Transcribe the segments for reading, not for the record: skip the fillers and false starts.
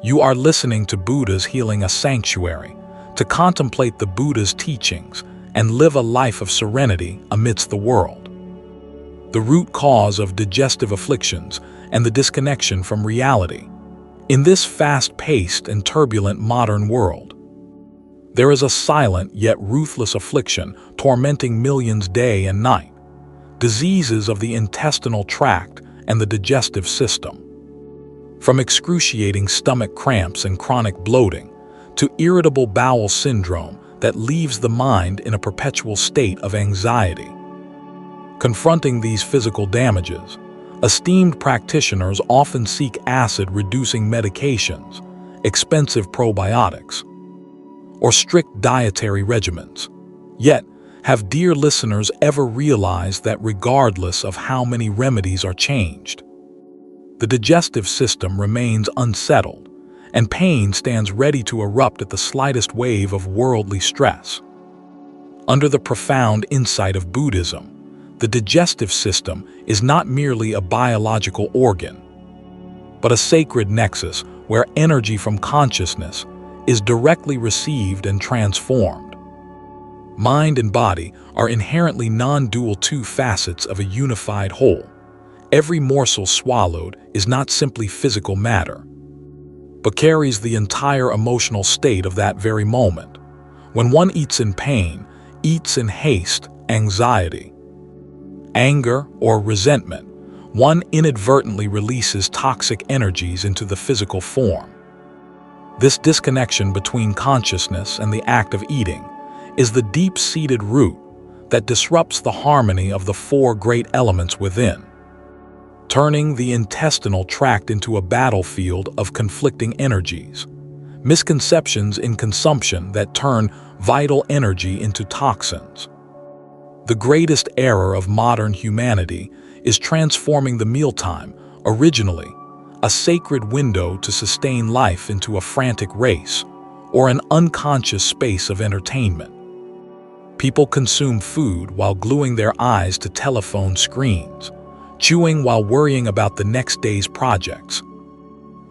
You are listening to Buddha's Healing a Sanctuary, to contemplate the Buddha's teachings and live a life of serenity amidst the world. The root cause of digestive afflictions and the disconnection from reality. In this fast-paced and turbulent modern world, there is a silent yet ruthless affliction tormenting millions day and night, diseases of the intestinal tract and the digestive system. From excruciating stomach cramps and chronic bloating to irritable bowel syndrome that leaves the mind in a perpetual state of anxiety. Confronting these physical damages, esteemed practitioners often seek acid-reducing medications, expensive probiotics, or strict dietary regimens. Yet, have dear listeners ever realized that regardless of how many remedies are changed, the digestive system remains unsettled, and pain stands ready to erupt at the slightest wave of worldly stress? Under the profound insight of Buddhism, the digestive system is not merely a biological organ, but a sacred nexus where energy from consciousness is directly received and transformed. Mind and body are inherently non-dual two facets of a unified whole. Every morsel swallowed is not simply physical matter, but carries the entire emotional state of that very moment. When one eats in pain, eats in haste, anxiety, anger, or resentment, one inadvertently releases toxic energies into the physical form. This disconnection between consciousness and the act of eating is the deep-seated root that disrupts the harmony of the four great elements within, turning the intestinal tract into a battlefield of conflicting energies, misconceptions in consumption that turn vital energy into toxins. The greatest error of modern humanity is transforming the mealtime, originally a sacred window to sustain life, into a frantic race or an unconscious space of entertainment. People consume food while gluing their eyes to telephone screens, chewing while worrying about the next day's projects,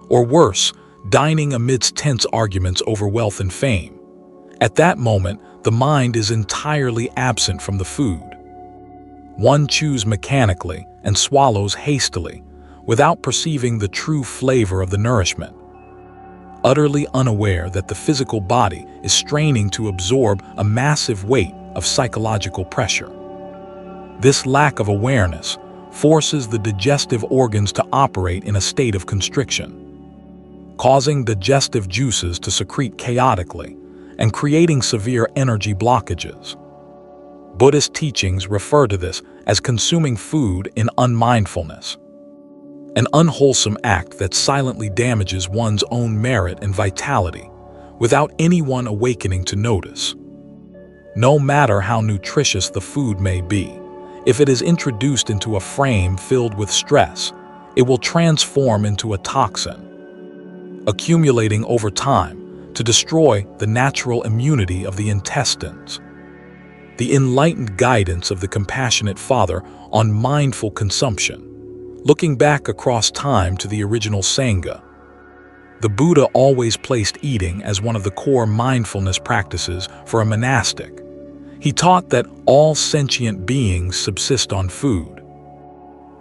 or worse, dining amidst tense arguments over wealth and fame. At that moment, the mind is entirely absent from the food. One chews mechanically and swallows hastily, without perceiving the true flavor of the nourishment, utterly unaware that the physical body is straining to absorb a massive weight of psychological pressure. This lack of awareness forces the digestive organs to operate in a state of constriction, causing digestive juices to secrete chaotically and creating severe energy blockages. Buddhist teachings refer to this as consuming food in unmindfulness, an unwholesome act that silently damages one's own merit and vitality without anyone awakening to notice. No matter how nutritious the food may be, if it is introduced into a frame filled with stress, it will transform into a toxin, accumulating over time to destroy the natural immunity of the intestines. The enlightened guidance of the Compassionate Father on mindful consumption, looking back across time to the original Sangha, the Buddha always placed eating as one of the core mindfulness practices for a monastic. He taught that all sentient beings subsist on food,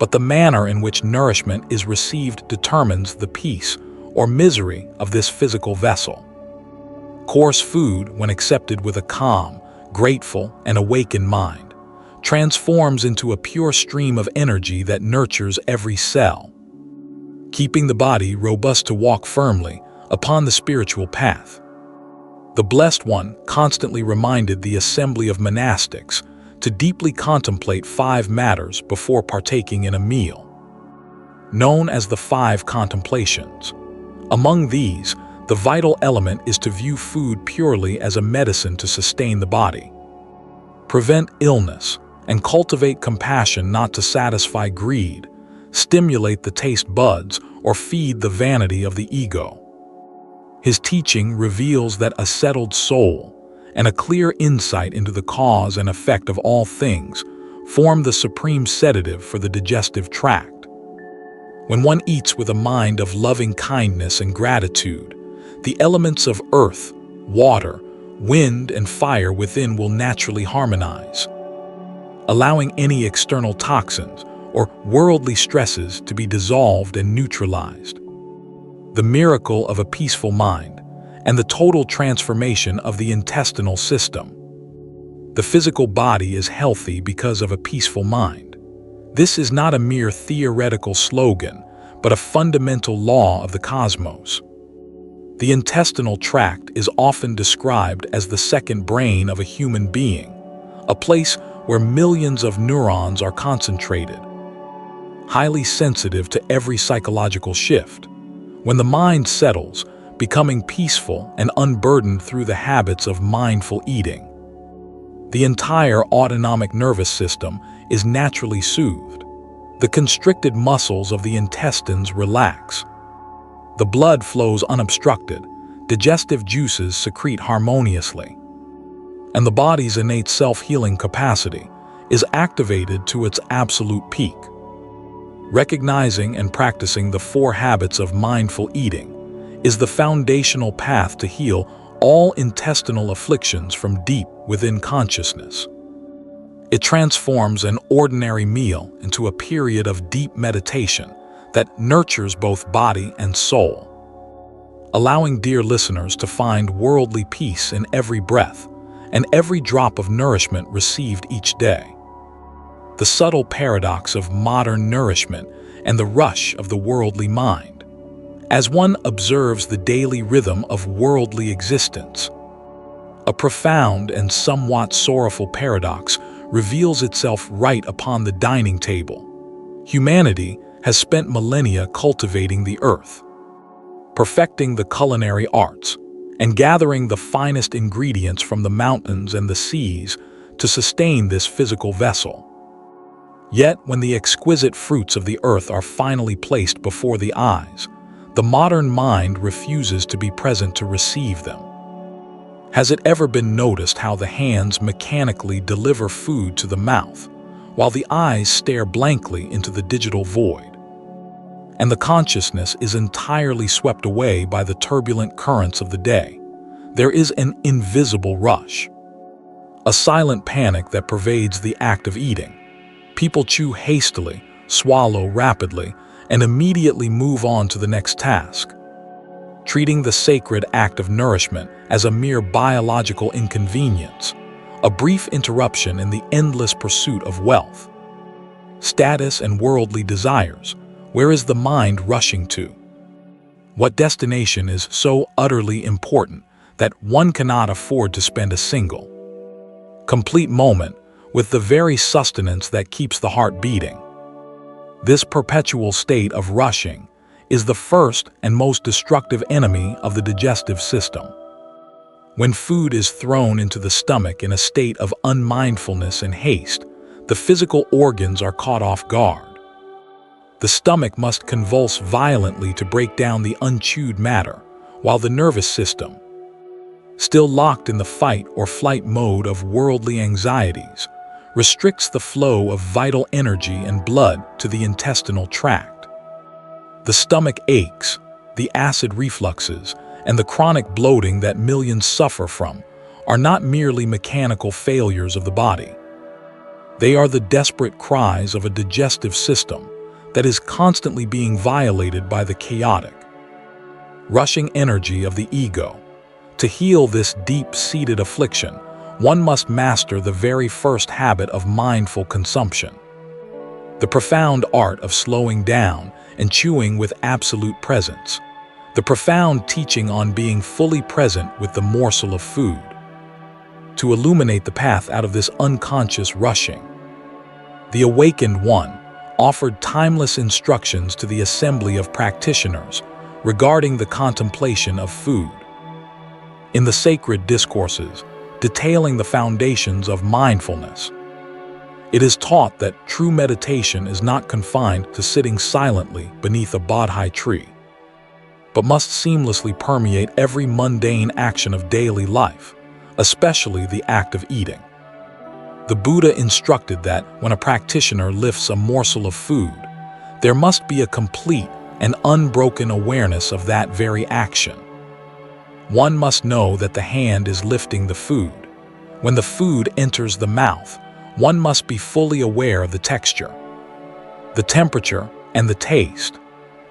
but the manner in which nourishment is received determines the peace or misery of this physical vessel. Coarse food, when accepted with a calm, grateful, and awakened mind, transforms into a pure stream of energy that nurtures every cell, keeping the body robust to walk firmly upon the spiritual path. The Blessed One constantly reminded the assembly of monastics to deeply contemplate 5 matters before partaking in a meal, known as the 5 contemplations. Among these, the vital element is to view food purely as a medicine to sustain the body, prevent illness, and cultivate compassion, not to satisfy greed, stimulate the taste buds, or feed the vanity of the ego. His teaching reveals that a settled soul and a clear insight into the cause and effect of all things form the supreme sedative for the digestive tract. When one eats with a mind of loving kindness and gratitude, the elements of earth, water, wind, and fire within will naturally harmonize, allowing any external toxins or worldly stresses to be dissolved and neutralized. The miracle of a peaceful mind and the total transformation of the intestinal system. The physical body is healthy because of a peaceful mind. This is not a mere theoretical slogan, but a fundamental law of the cosmos. The intestinal tract is often described as the second brain of a human being, a place where millions of neurons are concentrated, highly sensitive to every psychological shift. When the mind settles, becoming peaceful and unburdened through the habits of mindful eating, the entire autonomic nervous system is naturally soothed. The constricted muscles of the intestines relax. The blood flows unobstructed, digestive juices secrete harmoniously, and the body's innate self-healing capacity is activated to its absolute peak. Recognizing and practicing the 4 habits of mindful eating is the foundational path to heal all intestinal afflictions from deep within consciousness. It transforms an ordinary meal into a period of deep meditation that nurtures both body and soul, allowing dear listeners to find worldly peace in every breath and every drop of nourishment received each day. The subtle paradox of modern nourishment and the rush of the worldly mind. As one observes the daily rhythm of worldly existence, a profound and somewhat sorrowful paradox reveals itself right upon the dining table. Humanity has spent millennia cultivating the earth, perfecting the culinary arts, and gathering the finest ingredients from the mountains and the seas to sustain this physical vessel. Yet, when the exquisite fruits of the earth are finally placed before the eyes, the modern mind refuses to be present to receive them. Has it ever been noticed how the hands mechanically deliver food to the mouth, while the eyes stare blankly into the digital void? And the consciousness is entirely swept away by the turbulent currents of the day. There is an invisible rush, a silent panic that pervades the act of eating. People chew hastily, swallow rapidly, and immediately move on to the next task, treating the sacred act of nourishment as a mere biological inconvenience, a brief interruption in the endless pursuit of wealth, status, and worldly desires. Where is the mind rushing to? What destination is so utterly important that one cannot afford to spend a single, complete moment with the very sustenance that keeps the heart beating? This perpetual state of rushing is the first and most destructive enemy of the digestive system. When food is thrown into the stomach in a state of unmindfulness and haste, the physical organs are caught off guard. The stomach must convulse violently to break down the unchewed matter, while the nervous system, still locked in the fight or flight mode of worldly anxieties, restricts the flow of vital energy and blood to the intestinal tract. The stomach aches, the acid refluxes, and the chronic bloating that millions suffer from are not merely mechanical failures of the body. They are the desperate cries of a digestive system that is constantly being violated by the chaotic, rushing energy of the ego. To heal this deep-seated affliction, one must master the very first habit of mindful consumption, the profound art of slowing down and chewing with absolute presence, the profound teaching on being fully present with the morsel of food. To illuminate the path out of this unconscious rushing, the awakened one offered timeless instructions to the assembly of practitioners regarding the contemplation of food. In the sacred discourses, detailing the foundations of mindfulness, it is taught that true meditation is not confined to sitting silently beneath a bodhi tree, but must seamlessly permeate every mundane action of daily life, especially the act of eating. The Buddha instructed that when a practitioner lifts a morsel of food, There must be a complete and unbroken awareness of that very action. One must know that the hand is lifting the food. When the food enters the mouth, one must be fully aware of the texture, the temperature, and the taste.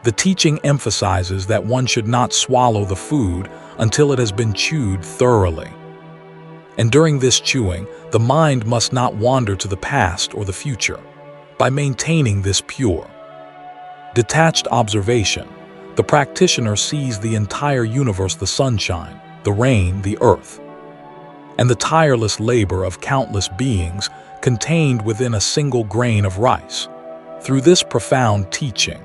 The teaching emphasizes that one should not swallow the food until it has been chewed thoroughly. And during this chewing, the mind must not wander to the past or the future. By maintaining this pure, detached observation, the practitioner sees the entire universe, the sunshine, the rain, the earth, and the tireless labor of countless beings contained within a single grain of rice. Through this profound teaching,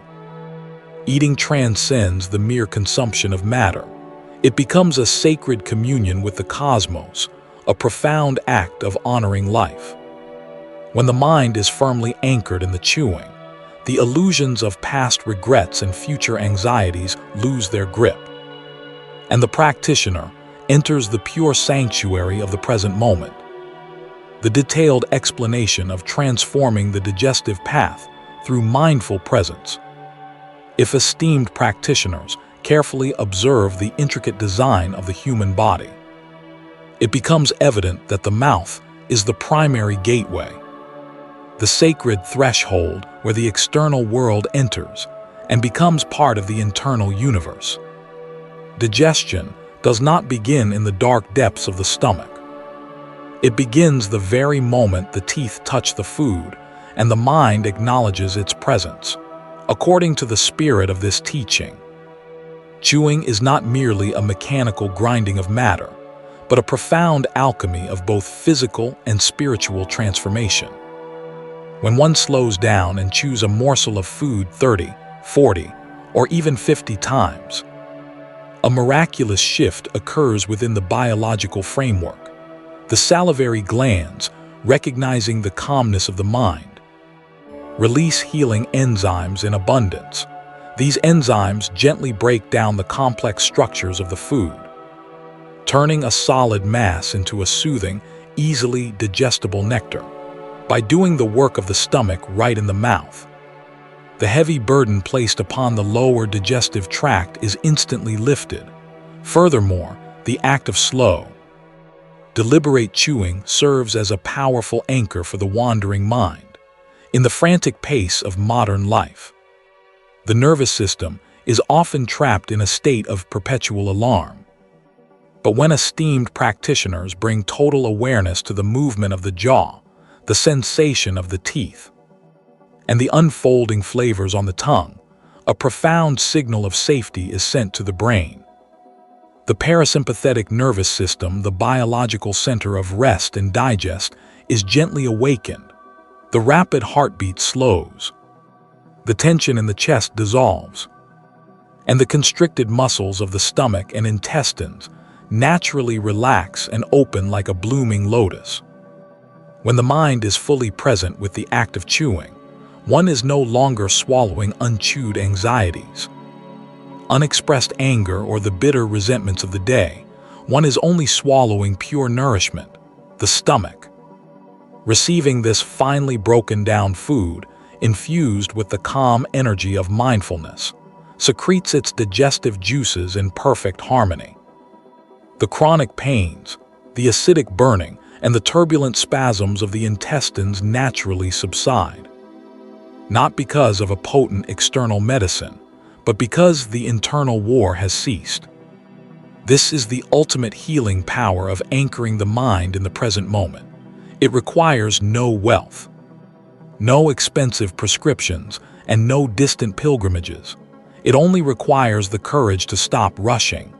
eating transcends the mere consumption of matter. It becomes a sacred communion with the cosmos, a profound act of honoring life. When the mind is firmly anchored in the chewing, the illusions of past regrets and future anxieties lose their grip, and the practitioner enters the pure sanctuary of the present moment. The detailed explanation of transforming the digestive path through mindful presence. If esteemed practitioners carefully observe the intricate design of the human body, it becomes evident that the mouth is the primary gateway, the sacred threshold where the external world enters and becomes part of the internal universe. Digestion does not begin in the dark depths of the stomach. It begins the very moment the teeth touch the food and the mind acknowledges its presence. According to the spirit of this teaching, chewing is not merely a mechanical grinding of matter, but a profound alchemy of both physical and spiritual transformation. When one slows down and chews a morsel of food 30, 40, or even 50 times, a miraculous shift occurs within the biological framework. The salivary glands, recognizing the calmness of the mind, release healing enzymes in abundance. These enzymes gently break down the complex structures of the food, turning a solid mass into a soothing, easily digestible nectar. By doing the work of the stomach right in the mouth, the heavy burden placed upon the lower digestive tract is instantly lifted. Furthermore, the act of slow, deliberate chewing serves as a powerful anchor for the wandering mind. In the frantic pace of modern life, the nervous system is often trapped in a state of perpetual alarm. But when esteemed practitioners bring total awareness to the movement of the jaw, the sensation of the teeth, and the unfolding flavors on the tongue, a profound signal of safety is sent to the brain. The parasympathetic nervous system, the biological center of rest and digest, is gently awakened. The rapid heartbeat slows, the tension in the chest dissolves, and the constricted muscles of the stomach and intestines naturally relax and open like a blooming lotus. When the mind is fully present with the act of chewing, one is no longer swallowing unchewed anxieties, unexpressed anger, or the bitter resentments of the day. One is only swallowing pure nourishment, the stomach. Receiving this finely broken down food, infused with the calm energy of mindfulness, secretes its digestive juices in perfect harmony. The chronic pains, the acidic burning, and the turbulent spasms of the intestines naturally subside, not because of a potent external medicine, but because the internal war has ceased. This is the ultimate healing power of anchoring the mind in the present moment. It requires no wealth, no expensive prescriptions, and no distant pilgrimages. It only requires the courage to stop rushing,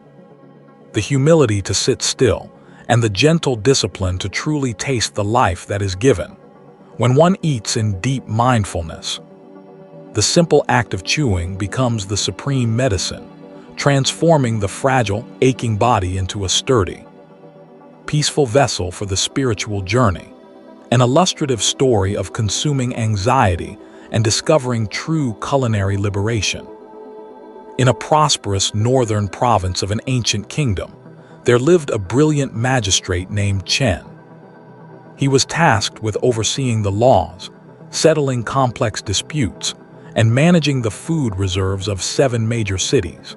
the humility to sit still, and the gentle discipline to truly taste the life that is given. When one eats in deep mindfulness, the simple act of chewing becomes the supreme medicine, transforming the fragile, aching body into a sturdy, peaceful vessel for the spiritual journey. An illustrative story of consuming anxiety and discovering true culinary liberation. In a prosperous northern province of an ancient kingdom, there lived a brilliant magistrate named Chen. He was tasked with overseeing the laws, settling complex disputes, and managing the food reserves of 7 major cities.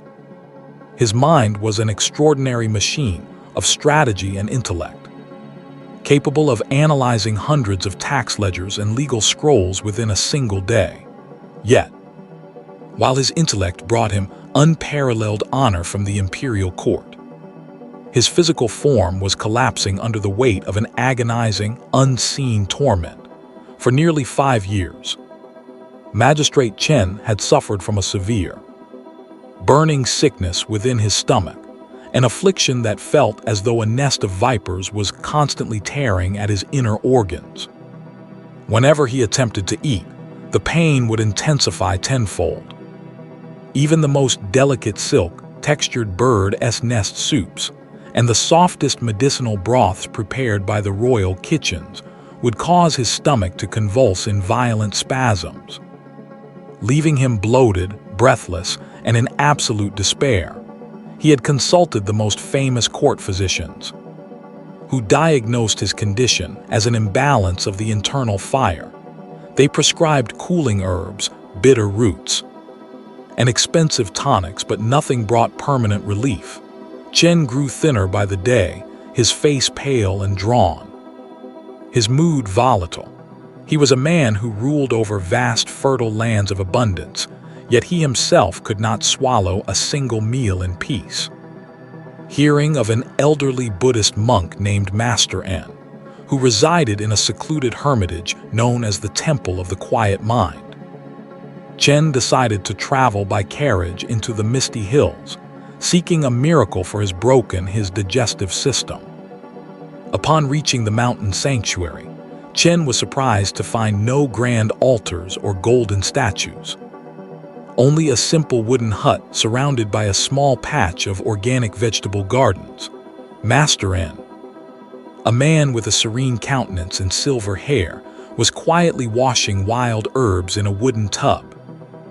His mind was an extraordinary machine of strategy and intellect, capable of analyzing hundreds of tax ledgers and legal scrolls within a single day. Yet, while his intellect brought him unparalleled honor from the imperial court, his physical form was collapsing under the weight of an agonizing, unseen torment. For nearly 5 years, Magistrate Chen had suffered from a severe, burning sickness within his stomach, an affliction that felt as though a nest of vipers was constantly tearing at his inner organs. Whenever he attempted to eat, the pain would intensify tenfold. Even the most delicate silk-textured bird's nest soups and the softest medicinal broths prepared by the royal kitchens would cause his stomach to convulse in violent spasms, leaving him bloated, breathless, and in absolute despair. He had consulted the most famous court physicians, who diagnosed his condition as an imbalance of the internal fire. They prescribed cooling herbs, bitter roots, and expensive tonics, but nothing brought permanent relief. Chen grew thinner by the day, his face pale and drawn, his mood volatile. He was a man who ruled over vast, fertile lands of abundance, yet he himself could not swallow a single meal in peace. Hearing of an elderly Buddhist monk named Master N, who resided in a secluded hermitage known as the Temple of the Quiet Mind, Chen decided to travel by carriage into the misty hills, seeking a miracle for his digestive system. Upon reaching the mountain sanctuary, Chen was surprised to find no grand altars or golden statues. Only a simple wooden hut surrounded by a small patch of organic vegetable gardens. Master N, a man with a serene countenance and silver hair, was quietly washing wild herbs in a wooden tub.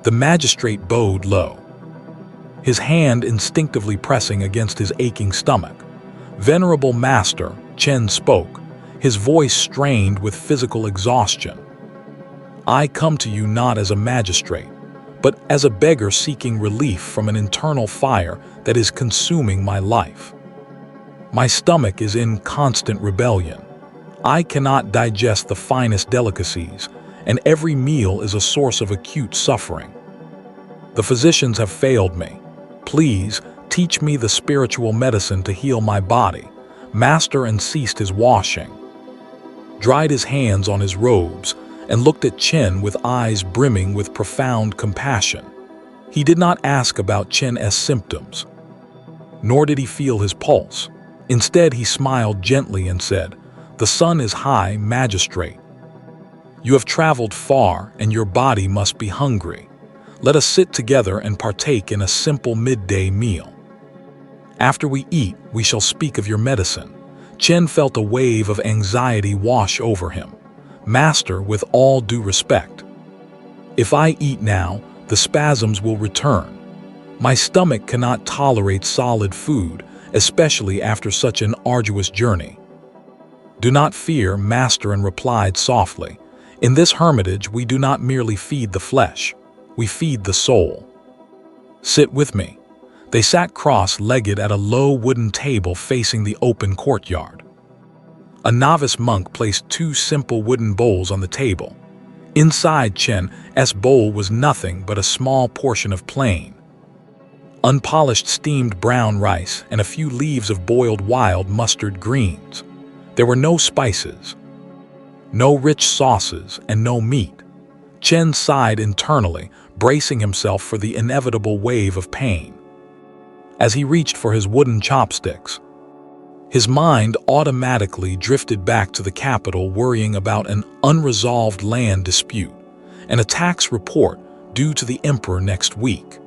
The magistrate bowed low, his hand instinctively pressing against his aching stomach. "Venerable Master," Chen spoke, his voice strained with physical exhaustion. "I come to you not as a magistrate, but as a beggar seeking relief from an internal fire that is consuming my life. My stomach is in constant rebellion. I cannot digest the finest delicacies, and every meal is a source of acute suffering. The physicians have failed me. Please, teach me the spiritual medicine to heal my body." Master N ceased his washing, dried his hands on his robes, and looked at Chen with eyes brimming with profound compassion. He did not ask about Chen's symptoms, nor did he feel his pulse. Instead, he smiled gently and said, "The sun is high, magistrate. You have traveled far, and your body must be hungry. Let us sit together and partake in a simple midday meal. After we eat, we shall speak of your medicine." Chen felt a wave of anxiety wash over him. "Master, with all due respect, if I eat now, the spasms will return. My stomach cannot tolerate solid food, especially after such an arduous journey." "Do not fear," Master N replied softly. "In this hermitage, we do not merely feed the flesh, we feed the soul. Sit with me." They sat cross-legged at a low wooden table facing the open courtyard. A novice monk placed 2 simple wooden bowls on the table. Inside Chen's bowl was nothing but a small portion of plain, unpolished steamed brown rice and a few leaves of boiled wild mustard greens. There were no spices, no rich sauces, and no meat. Chen sighed internally, bracing himself for the inevitable wave of pain. As he reached for his wooden chopsticks, his mind automatically drifted back to the capital, worrying about an unresolved land dispute and a tax report due to the emperor next week.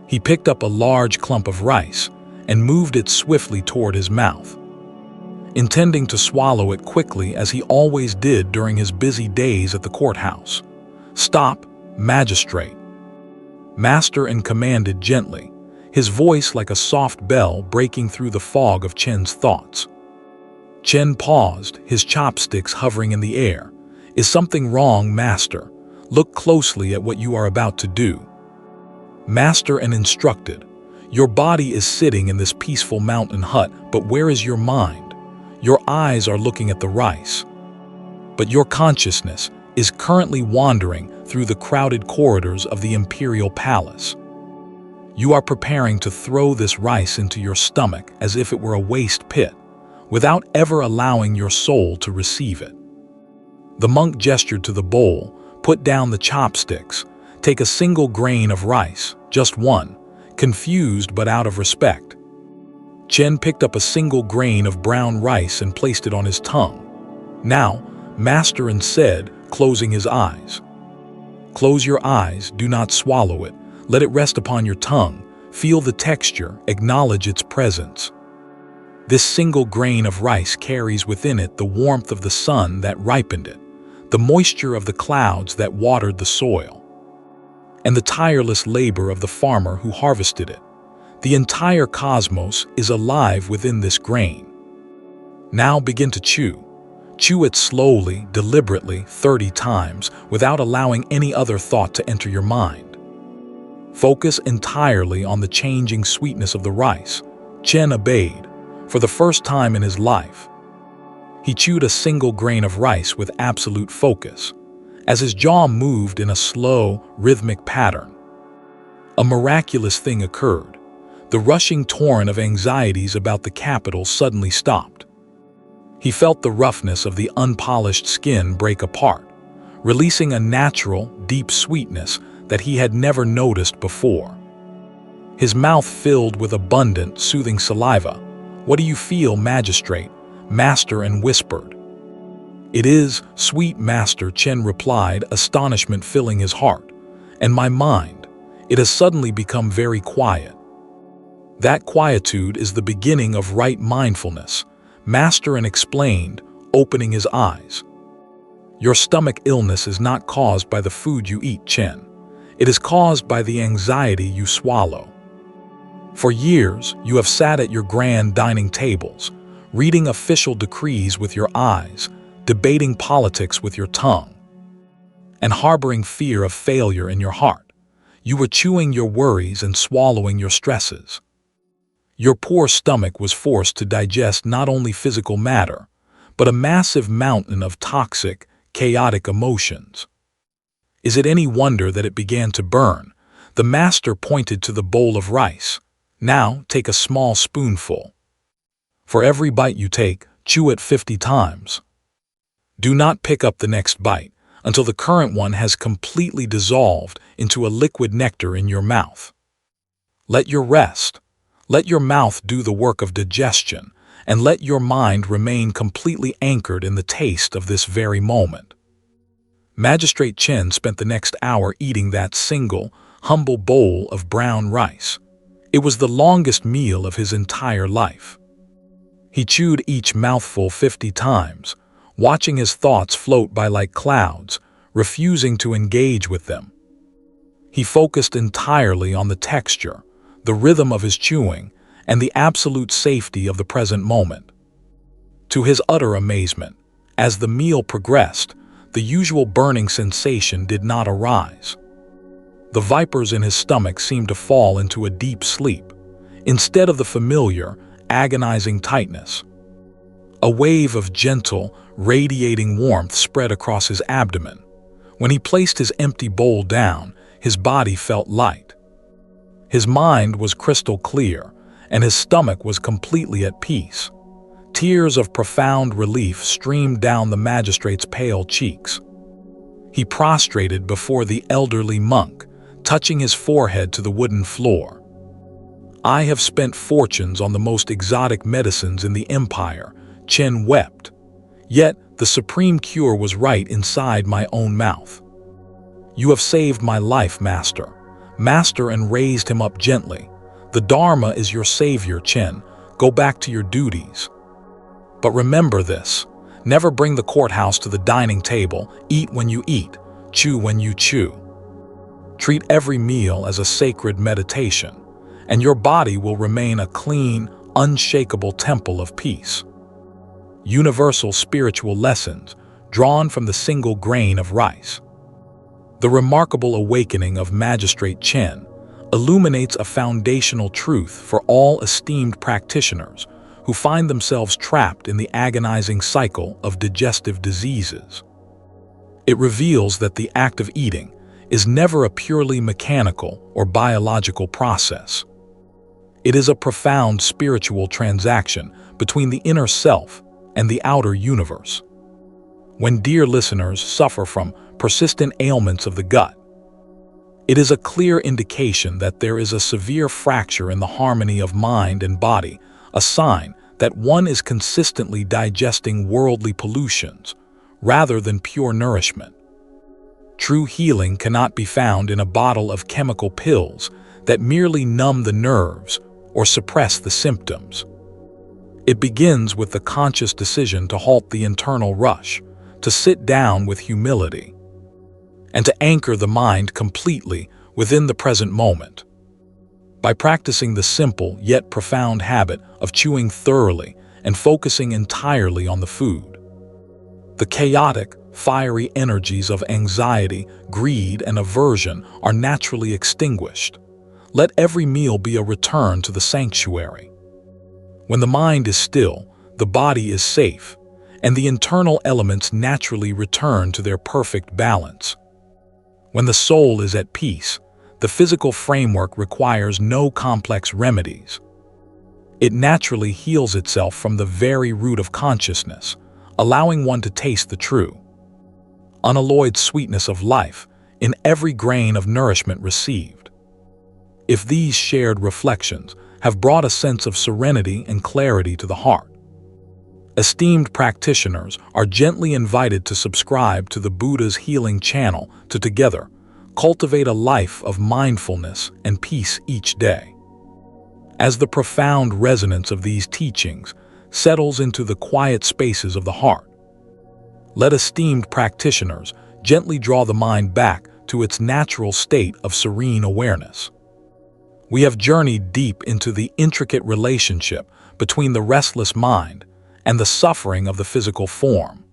He picked up a large clump of rice and moved it swiftly toward his mouth, intending to swallow it quickly as he always did during his busy days at the courthouse. "Stop, magistrate," Master N commanded gently, his voice like a soft bell breaking through the fog of Chen's thoughts. Chen paused, his chopsticks hovering in the air. "Is something wrong, Master?" Look closely at what you are about to do. Master and instructed. Your body is sitting in this peaceful mountain hut, but where is your mind? Your eyes are looking at the rice. But your consciousness is currently wandering through the crowded corridors of the imperial palace. You are preparing to throw this rice into your stomach as if it were a waste pit, without ever allowing your soul to receive it. The monk gestured to the bowl. Put down the chopsticks. Take a single grain of rice, just one, confused but out of respect. Chen picked up a single grain of brown rice and placed it on his tongue. Now, Master and said, closing his eyes. Close your eyes, do not swallow it. Let it rest upon your tongue. Feel the texture, acknowledge its presence. This single grain of rice carries within it the warmth of the sun that ripened it, the moisture of the clouds that watered the soil, and the tireless labor of the farmer who harvested it. The entire cosmos is alive within this grain. Now begin to chew. Chew it slowly, deliberately, 30 times, without allowing any other thought to enter your mind. Focus entirely on the changing sweetness of the rice. Chen obeyed, for the first time in his life. He chewed a single grain of rice with absolute focus, as his jaw moved in a slow, rhythmic pattern. A miraculous thing occurred. The rushing torrent of anxieties about the capital suddenly stopped. He felt the roughness of the unpolished skin break apart, releasing a natural, deep sweetness that he had never noticed before. His mouth filled with abundant, soothing saliva. "What do you feel, magistrate?" Master and whispered. "It is, sweet master," Chen replied, astonishment filling his heart. "And my mind, it has suddenly become very quiet." That quietude is the beginning of right mindfulness, Master and explained, opening his eyes. Your stomach illness is not caused by the food you eat, Chen. It is caused by the anxiety you swallow. For years, you have sat at your grand dining tables, reading official decrees with your eyes, debating politics with your tongue, and harboring fear of failure in your heart. You were chewing your worries and swallowing your stresses. Your poor stomach was forced to digest not only physical matter, but a massive mountain of toxic, chaotic emotions. Is it any wonder that it began to burn? The master pointed to the bowl of rice. Now take a small spoonful. For every bite you take, chew it 50 times. Do not pick up the next bite until the current one has completely dissolved into a liquid nectar in your mouth. Let your mouth do the work of digestion, and let your mind remain completely anchored in the taste of this very moment. Magistrate Chen spent the next hour eating that single, humble bowl of brown rice. It was the longest meal of his entire life. He chewed each mouthful 50 times, watching his thoughts float by like clouds, refusing to engage with them. He focused entirely on the texture, the rhythm of his chewing, and the absolute safety of the present moment. To his utter amazement, as the meal progressed, the usual burning sensation did not arise. The vipers in his stomach seemed to fall into a deep sleep, instead of the familiar, agonizing tightness. A wave of gentle, radiating warmth spread across his abdomen. When he placed his empty bowl down, his body felt light. His mind was crystal clear, and his stomach was completely at peace. Tears of profound relief streamed down the magistrate's pale cheeks. He prostrated before the elderly monk, touching his forehead to the wooden floor. "I have spent fortunes on the most exotic medicines in the empire," Chen wept. "Yet the supreme cure was right inside my own mouth. You have saved my life, Master." Master and raised him up gently. "The Dharma is your savior, Chen. Go back to your duties. But remember this, never bring the courthouse to the dining table. Eat when you eat, chew when you chew. Treat every meal as a sacred meditation, and your body will remain a clean, unshakable temple of peace." Universal spiritual lessons drawn from the single grain of rice. The remarkable awakening of Magistrate Chen illuminates a foundational truth for all esteemed practitioners who find themselves trapped in the agonizing cycle of digestive diseases. It reveals that the act of eating is never a purely mechanical or biological process. It is a profound spiritual transaction between the inner self and the outer universe. When dear listeners suffer from persistent ailments of the gut, it is a clear indication that there is a severe fracture in the harmony of mind and body, a sign that one is consistently digesting worldly pollutions rather than pure nourishment. True healing cannot be found in a bottle of chemical pills that merely numb the nerves or suppress the symptoms. It begins with the conscious decision to halt the internal rush, to sit down with humility, and to anchor the mind completely within the present moment. By practicing the simple yet profound habit of chewing thoroughly and focusing entirely on the food, the chaotic, fiery energies of anxiety, greed, and aversion are naturally extinguished. Let every meal be a return to the sanctuary. When the mind is still, the body is safe, and the internal elements naturally return to their perfect balance. When the soul is at peace, the physical framework requires no complex remedies. It naturally heals itself from the very root of consciousness, allowing one to taste the true, unalloyed sweetness of life in every grain of nourishment received. If these shared reflections have brought a sense of serenity and clarity to the heart, esteemed practitioners are gently invited to subscribe to the Buddha's healing channel to together cultivate a life of mindfulness and peace each day. As the profound resonance of these teachings settles into the quiet spaces of the heart, let esteemed practitioners gently draw the mind back to its natural state of serene awareness. We have journeyed deep into the intricate relationship between the restless mind and the suffering of the physical form.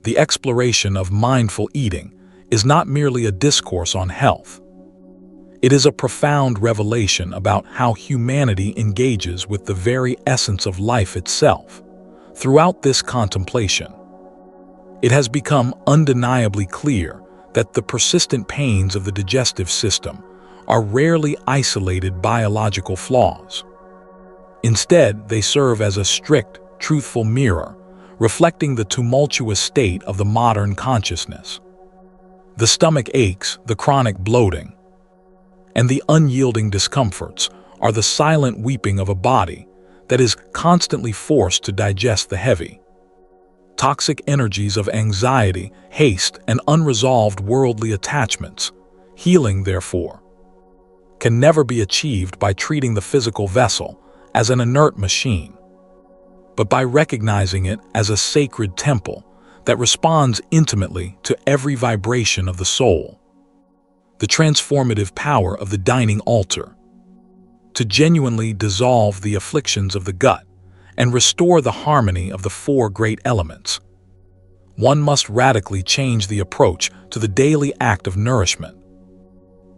The exploration of mindful eating is not merely a discourse on health. It is a profound revelation about how humanity engages with the very essence of life itself. Throughout this contemplation, it has become undeniably clear that the persistent pains of the digestive system are rarely isolated biological flaws. Instead, they serve as a strict, truthful mirror, reflecting the tumultuous state of the modern consciousness. The stomach aches, the chronic bloating, and the unyielding discomforts are the silent weeping of a body that is constantly forced to digest the heavy, toxic energies of anxiety, haste, and unresolved worldly attachments. Healing, therefore, can never be achieved by treating the physical vessel as an inert machine, but by recognizing it as a sacred temple that responds intimately to every vibration of the soul. The transformative power of the dining altar. To genuinely dissolve the afflictions of the gut and restore the harmony of the four great elements, one must radically change the approach to the daily act of nourishment.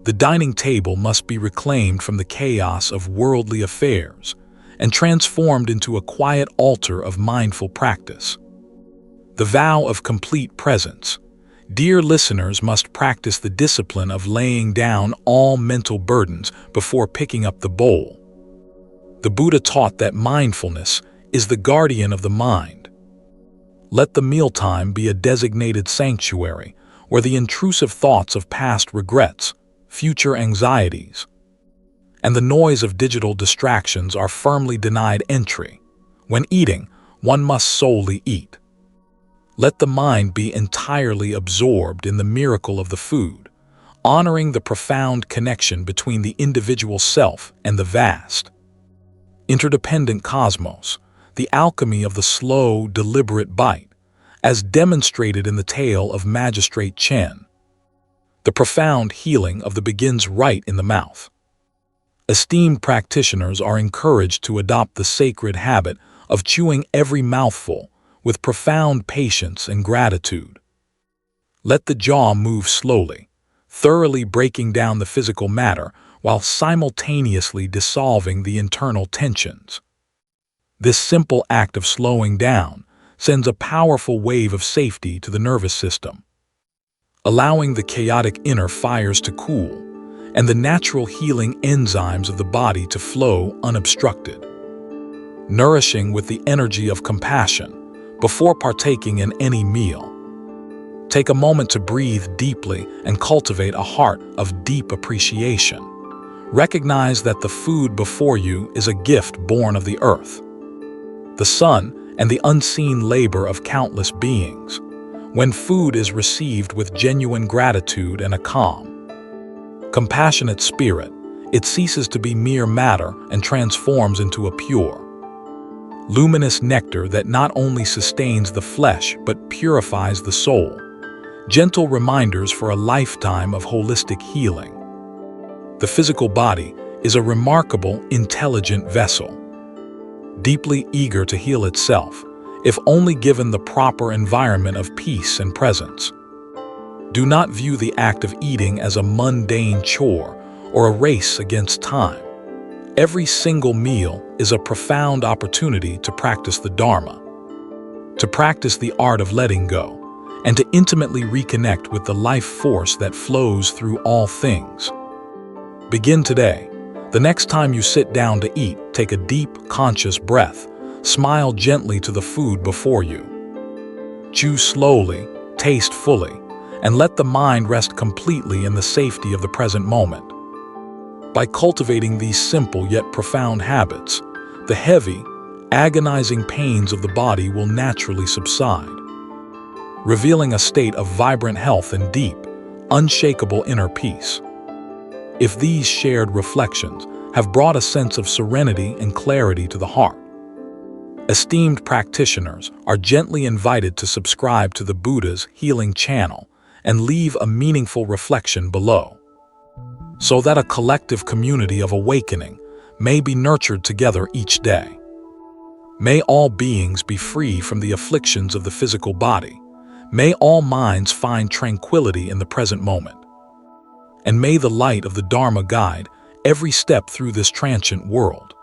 The dining table must be reclaimed from the chaos of worldly affairs and transformed into a quiet altar of mindful practice. The vow of complete presence. Dear listeners must practice the discipline of laying down all mental burdens before picking up the bowl. The Buddha taught that mindfulness is the guardian of the mind. Let the mealtime be a designated sanctuary where the intrusive thoughts of past regrets, future anxieties, and the noise of digital distractions are firmly denied entry. When eating, one must solely eat. Let the mind be entirely absorbed in the miracle of the food, honoring the profound connection between the individual self and the vast, interdependent cosmos, the alchemy of the slow, deliberate bite, as demonstrated in the tale of Magistrate Chen. The profound healing of the begins right in the mouth. Esteemed practitioners are encouraged to adopt the sacred habit of chewing every mouthful with profound patience and gratitude. Let the jaw move slowly, thoroughly breaking down the physical matter while simultaneously dissolving the internal tensions. This simple act of slowing down sends a powerful wave of safety to the nervous system, allowing the chaotic inner fires to cool and the natural healing enzymes of the body to flow unobstructed. Nourishing with the energy of compassion before partaking in any meal. Take a moment to breathe deeply and cultivate a heart of deep appreciation. Recognize that the food before you is a gift born of the earth, the sun, and the unseen labor of countless beings. When food is received with genuine gratitude and a calm, compassionate spirit, it ceases to be mere matter and transforms into a pure, luminous nectar that not only sustains the flesh but purifies the soul. Gentle reminders for a lifetime of holistic healing. The physical body is a remarkable, intelligent vessel, deeply eager to heal itself, if only given the proper environment of peace and presence. Do not view the act of eating as a mundane chore or a race against time. Every single meal is a profound opportunity to practice the Dharma, to practice the art of letting go, and to intimately reconnect with the life force that flows through all things. Begin today. The next time you sit down to eat, take a deep, conscious breath. Smile gently to the food before you. Chew slowly, taste fully, and let the mind rest completely in the safety of the present moment. By cultivating these simple yet profound habits, the heavy, agonizing pains of the body will naturally subside, revealing a state of vibrant health and deep, unshakable inner peace. If these shared reflections have brought a sense of serenity and clarity to the heart, esteemed practitioners are gently invited to subscribe to the Buddha's Healing Channel and leave a meaningful reflection below, so that a collective community of awakening may be nurtured together each day. May all beings be free from the afflictions of the physical body. May all minds find tranquility in the present moment. And may the light of the Dharma guide every step through this transient world.